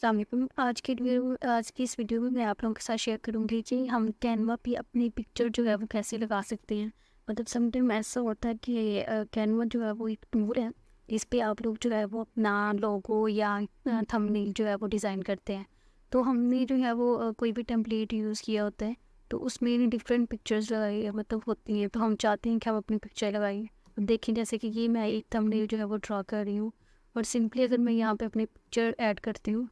अस्सलाम वालेकुम। आज की इस वीडियो में मैं आप लोगों के साथ शेयर करूँगी कि हम कैनवा पे अपनी पिक्चर जो है वो कैसे लगा सकते हैं। मतलब समटाइम ऐसा होता है कि कैनवा जो है वो एक टूल है। इस पे आप लोग जो है वो अपना लोगो या थंबनेल जो है वो डिज़ाइन करते हैं। तो हमने जो है वो कोई भी टेम्पलेट यूज़ किया होता है, तो उसमें डिफरेंट पिक्चर्स लगाई मतलब होती हैं, तो हम चाहते हैं कि हम अपनी पिक्चर लगाएँ। अब देखिए जैसे कि ये मैं एक थंबनेल जो है वो ड्रा कर रही हूँ, और सिंपली अगर मैं यहाँ पे अपनी पिक्चर ऐड करती हूँ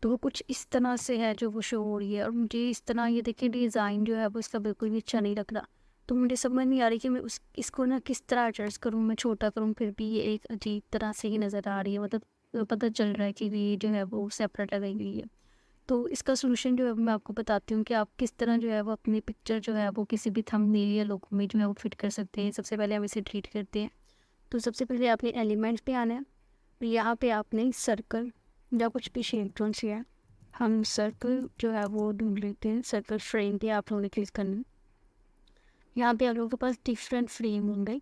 तो वो कुछ इस तरह से है जो वो शो हो रही है, और मुझे इस तरह ये देखिए डिज़ाइन जो है वो इसका बिल्कुल भी अच्छा नहीं लग रहा। तो मुझे समझ नहीं आ रही कि मैं उस इसको ना किस तरह एडजस्ट करूँ, मैं छोटा करूँ फिर भी ये एक अजीब तरह से ही नज़र आ रही है। मतलब पता चल रहा है कि ये जो है वो सेपरेट लगाई हुई है। तो इसका सॉल्यूशन जो है मैं आपको बताती हूँ कि आप किस तरह जो है वो अपनी पिक्चर जो है वो किसी भी थंबनेल या लोगो में जो है वो फिट कर सकते हैं। सबसे पहले हम इसे डिलीट करते हैं। तो सबसे पहले आपने एलिमेंट्स पे आना है। यहाँ पे आपने सर्कल या कुछ भी शेप जो सी है, हम सर्कल जो है वो ढूंढ लेते हैं। सर्कल फ्रेम पे आप लोगों ने क्लिक करना है। यहाँ पे आप लोगों के पास डिफरेंट फ्रेम होंगे।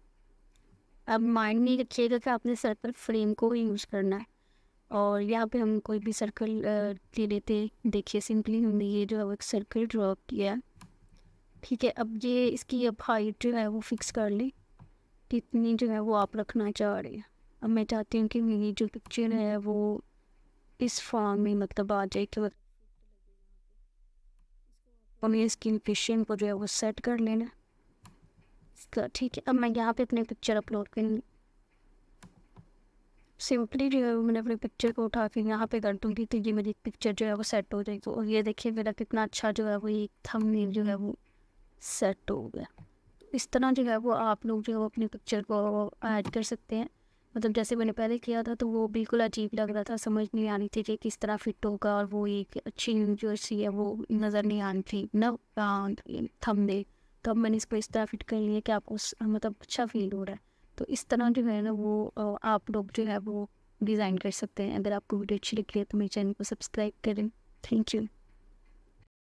अब माइंड नहीं रखिएगा कि आपने सर्कल फ्रेम को ही यूज़ करना है। और यहाँ पे हम कोई भी सर्कल ले लेते हैं। देखिए सिंपली हमने ये जो है वो एक सर्कल ड्रॉ किया है। ठीक है, अब ये इसकी अब हाइट जो है वो फिक्स कर लें, कितनी जो है वो आप रखना चाह रहे हैं। अब मैं चाहती हूँ कि मेरी जो पिक्चर है वो इस फॉर्म में मतलब आ जाए कि हमें इसकी लोकेशन को जो है वो सेट कर लेना इसका। ठीक है, अब मैं यहाँ पे अपनी पिक्चर अपलोड करूँगी। सिंपली जो है वो मैंने अपनी पिक्चर को उठा के यहाँ पे कर दूँगी, तो ये मेरी पिक्चर जो है वो सेट हो जाएगी। और ये देखिए मेरा कितना अच्छा जो है वो एक थंबनेल जो है वो सेट हो गया। इस तरह जो है वो आप लोग जो है वो अपनी पिक्चर को ऐड कर सकते हैं। मतलब जैसे मैंने पहले किया था तो वो बिल्कुल अजीब लग रहा था, समझ नहीं आ रही थी कि किस तरह फिट होगा, और वो एक अच्छी जो सी है वो नज़र नहीं आ रही थी ना थंबनेल। तो अब मैंने इसको इस तरह फिट कर लिया कि आपको मतलब अच्छा फील हो रहा है। तो इस तरह जो है ना वो आप लोग जो है वो डिज़ाइन कर सकते हैं। अगर आपको वीडियो अच्छी लगी है तो मेरे चैनल को सब्सक्राइब करें। Thank you.